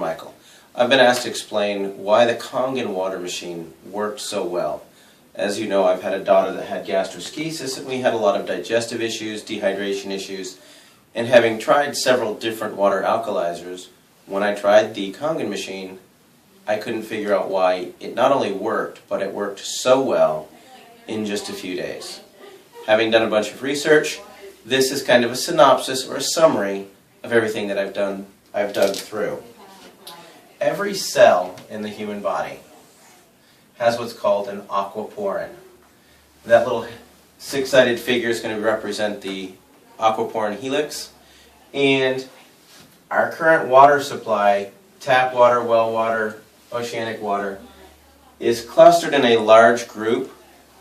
Michael. I've been asked to explain why the Kangen water machine worked so well. As you know, I've had a daughter that had gastroschisis, and we had a lot of digestive issues, dehydration issues, and having tried several different water alkalizers, when I tried the Kangen machine, I couldn't figure out why it not only worked, but it worked so well in just a few days. Having done a bunch of research, this is kind of a synopsis or a summary of everything that I've dug through. Every cell in the human body has what's called an aquaporin. That little six-sided figure is going to represent the aquaporin helix, and our current water supply, tap water, well water, oceanic water, is clustered in a large group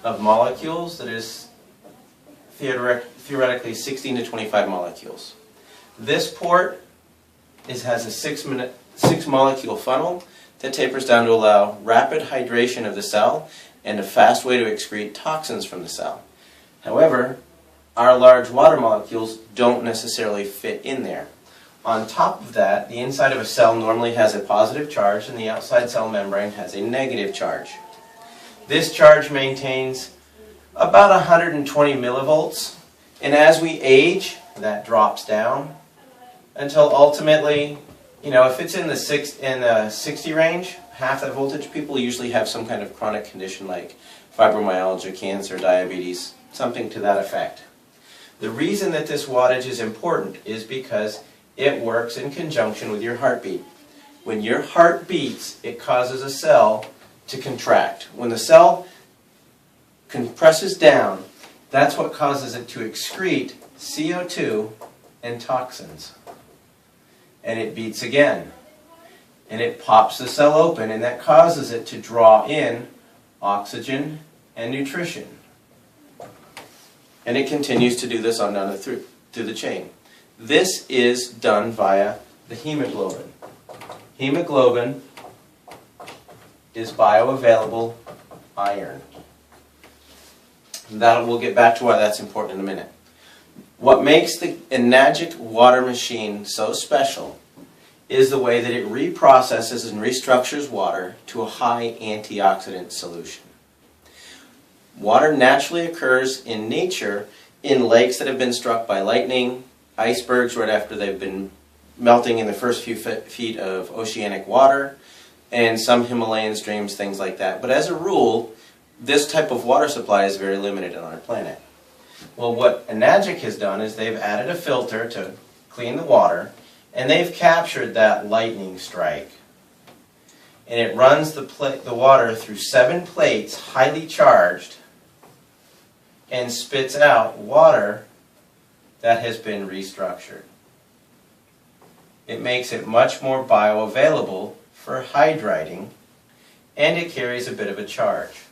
of molecules that is theoretically 16 to 25 molecules. This port has a six molecule funnel that tapers down to allow rapid hydration of the cell and a fast way to excrete toxins from the cell. However, our large water molecules don't necessarily fit in there. On top of that, the inside of a cell normally has a positive charge and the outside cell membrane has a negative charge. This charge maintains about 120 millivolts, and as we age, that drops down until ultimately, if it's in the 60 range, half that voltage, people usually have some kind of chronic condition like fibromyalgia, cancer, diabetes, something to that effect. The reason that this wattage is important is because it works in conjunction with your heartbeat. When your heart beats, it causes a cell to contract. When the cell compresses down, that's what causes it to excrete CO2 and toxins. And it beats again. And it pops the cell open, and that causes it to draw in oxygen and nutrition. And it continues to do this on down through the chain. This is done via the hemoglobin. Hemoglobin is bioavailable iron. We'll get back to why that's important in a minute. What makes the Enagic water machine so special is the way that it reprocesses and restructures water to a high antioxidant solution. Water naturally occurs in nature in lakes that have been struck by lightning, icebergs right after they've been melting in the first few feet of oceanic water, and some Himalayan streams, things like that. But as a rule, this type of water supply is very limited on our planet. Well, what Enagic has done is they've added a filter to clean the water, and they've captured that lightning strike. And it runs the water through 7 plates, highly charged, and spits out water that has been restructured. It makes it much more bioavailable for hydrating, and it carries a bit of a charge.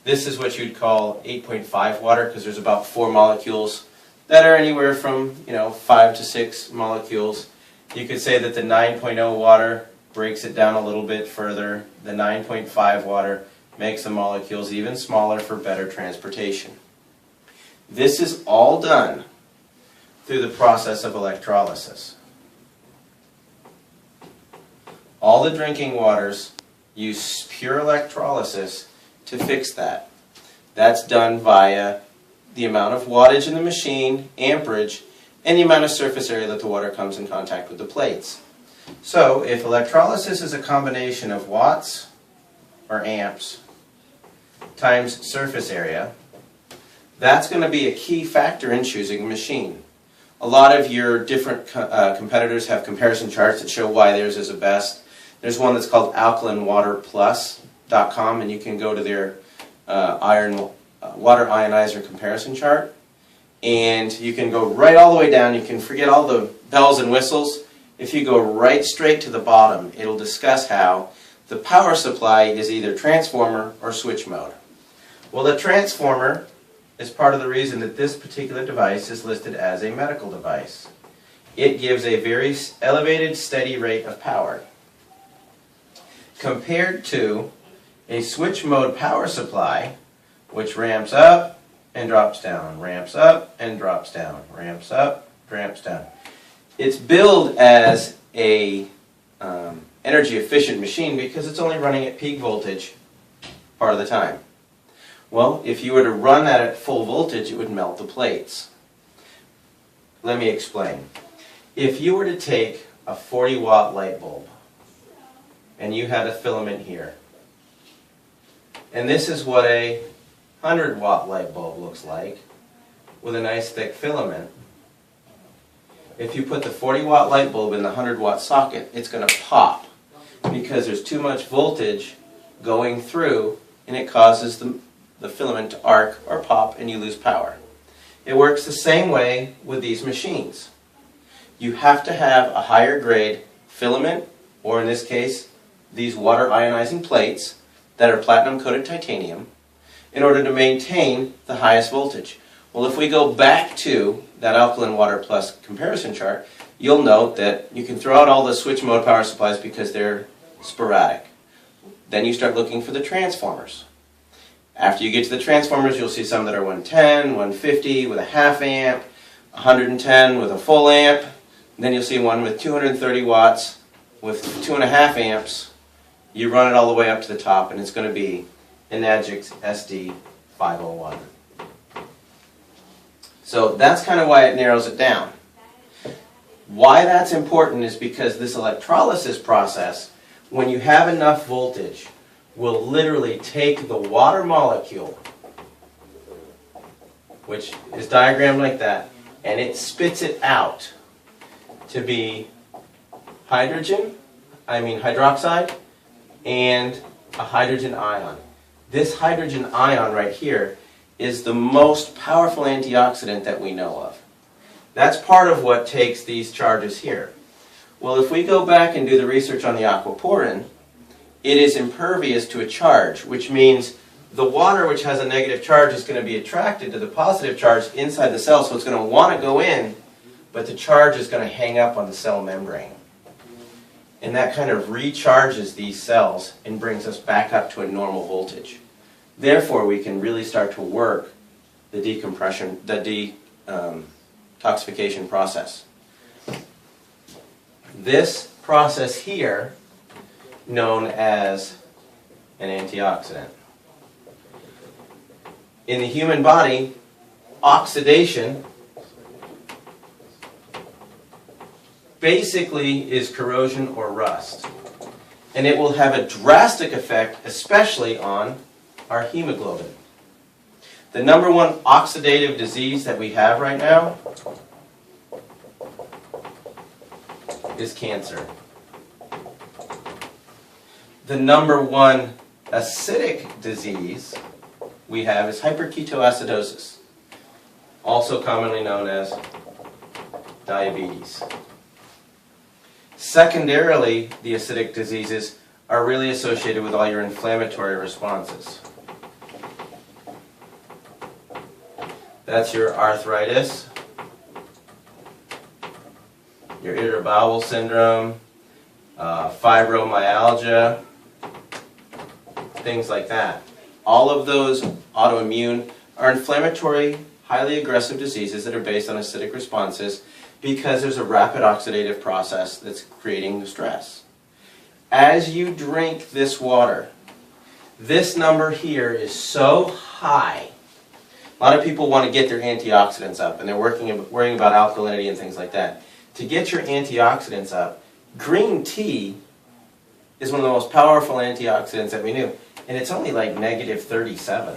This is what you'd call 8.5 water, because there's about 4 molecules that are anywhere from 5 to 6 molecules. You could say that the 9.0 water breaks it down a little bit further. The 9.5 water makes the molecules even smaller for better transportation. This is all done through the process of electrolysis. All the drinking waters use pure electrolysis to fix that. That's done via the amount of wattage in the machine, amperage, and the amount of surface area that the water comes in contact with the plates. So if electrolysis is a combination of watts or amps times surface area, that's going to be a key factor in choosing a machine. A lot of your different competitors have comparison charts that show why theirs is the best. There's one that's called alkalinwaterplus.com, and you can go to their water ionizer comparison chart, and you can go right all the way down. You can forget all the bells and whistles. If you go right straight to the bottom, it'll discuss how the power supply is either transformer or switch mode. Well, the transformer is part of the reason that this particular device is listed as a medical device. It gives a very elevated, steady rate of power, compared to a switch mode power supply, which ramps up and drops down, ramps up and drops down, ramps up, ramps down. It's billed as a energy efficient machine because it's only running at peak voltage part of the time. Well, if you were to run that at full voltage, it would melt the plates. Let me explain. If you were to take a 40-watt light bulb and you had a filament here, and this is what a 100-watt light bulb looks like with a nice thick filament. If you put the 40-watt light bulb in the 100-watt socket, it's going to pop because there's too much voltage going through and it causes the filament to arc or pop and you lose power. It works the same way with these machines. You have to have a higher grade filament, or in this case, these water ionizing plates that are platinum coated titanium, in order to maintain the highest voltage. Well, if we go back to that alkaline water plus comparison chart, you'll note that you can throw out all the switch mode power supplies because they're sporadic. Then you start looking for the transformers. After you get to the transformers, you'll see some that are 110, 150 with a half amp, 110 with a full amp. Then you'll see one with 230 watts with 2.5 amps. You run it all the way up to the top and it's going to be Enagic's SD501. So that's kind of why it narrows it down. Why that's important is because this electrolysis process, when you have enough voltage, will literally take the water molecule, which is diagrammed like that, and it spits it out to be hydroxide and a hydrogen ion. This hydrogen ion right here is the most powerful antioxidant that we know of. That's part of what takes these charges here. Well, if we go back and do the research on the aquaporin, it is impervious to a charge, which means the water which has a negative charge is going to be attracted to the positive charge inside the cell, so it's going to want to go in, but the charge is going to hang up on the cell membrane. And that kind of recharges these cells and brings us back up to a normal voltage. Therefore, we can really start to work the detoxification process. This process here, known as an antioxidant. In the human body, oxidation basically is corrosion or rust. And it will have a drastic effect, especially on our hemoglobin. The #1 oxidative disease that we have right now is cancer. The #1 acidic disease we have is hyperketoacidosis, also commonly known as diabetes. Secondarily, the acidic diseases are really associated with all your inflammatory responses. That's your arthritis, your irritable bowel syndrome, fibromyalgia, things like that. All of those autoimmune are inflammatory, highly aggressive diseases that are based on acidic responses because there's a rapid oxidative process that's creating the stress. As you drink this water, this number here is so high. A lot of people want to get their antioxidants up and they're worrying about alkalinity and things like that. To get your antioxidants up, green tea is one of the most powerful antioxidants that we knew. And it's only like -37.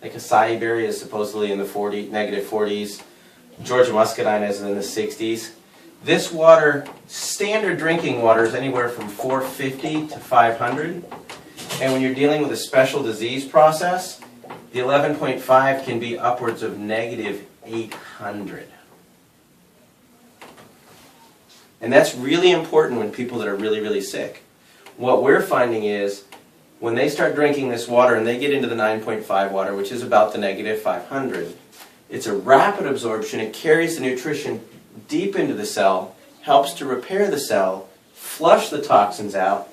Like acai berry is supposedly in the -40s. Georgia muscadine is in the 60s. This water, standard drinking water, is anywhere from 450 to 500. And when you're dealing with a special disease process, the 11.5 can be upwards of -800. And that's really important when people that are really, really sick. What we're finding is when they start drinking this water and they get into the 9.5 water, which is about the -500, it's a rapid absorption. It carries the nutrition deep into the cell, helps to repair the cell, flush the toxins out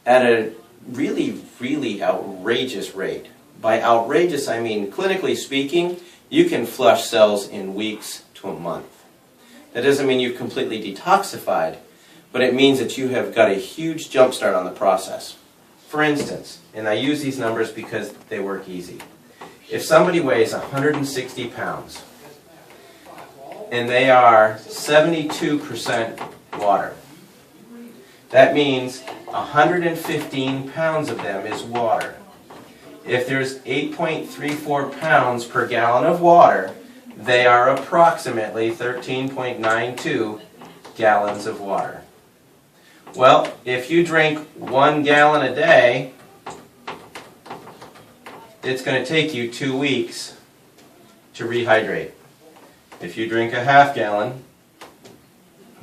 at a really, really outrageous rate. By outrageous, I mean, clinically speaking, you can flush cells in weeks to a month. That doesn't mean you've completely detoxified, but it means that you have got a huge jump start on the process. For instance, and I use these numbers because they work easy. If somebody weighs 160 pounds and they are 72% water, that means 115 pounds of them is water. If there's 8.34 pounds per gallon of water, they are approximately 13.92 gallons of water. Well, if you drink 1 gallon a day, it's going to take you 2 weeks to rehydrate. If you drink a half gallon,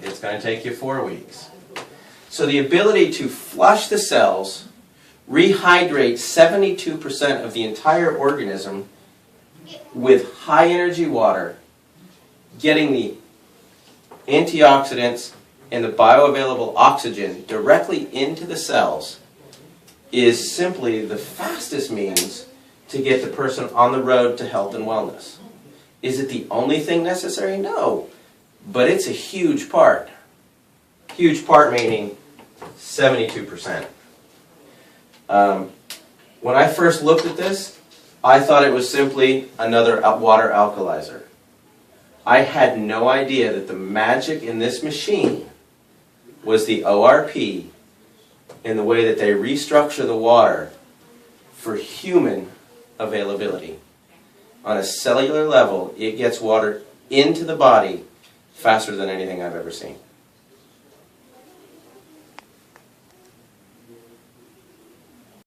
it's going to take you 4 weeks. So the ability to flush the cells, rehydrate 72% of the entire organism with high energy water, getting the antioxidants and the bioavailable oxygen directly into the cells, is simply the fastest means to get the person on the road to health and wellness. Is it the only thing necessary? No. But it's a huge part. Huge part meaning 72%. When I first looked at this, I thought it was simply another water alkalizer. I had no idea that the magic in this machine was the ORP in the way that they restructure the water for human availability. On a cellular level, it gets water into the body faster than anything I've ever seen.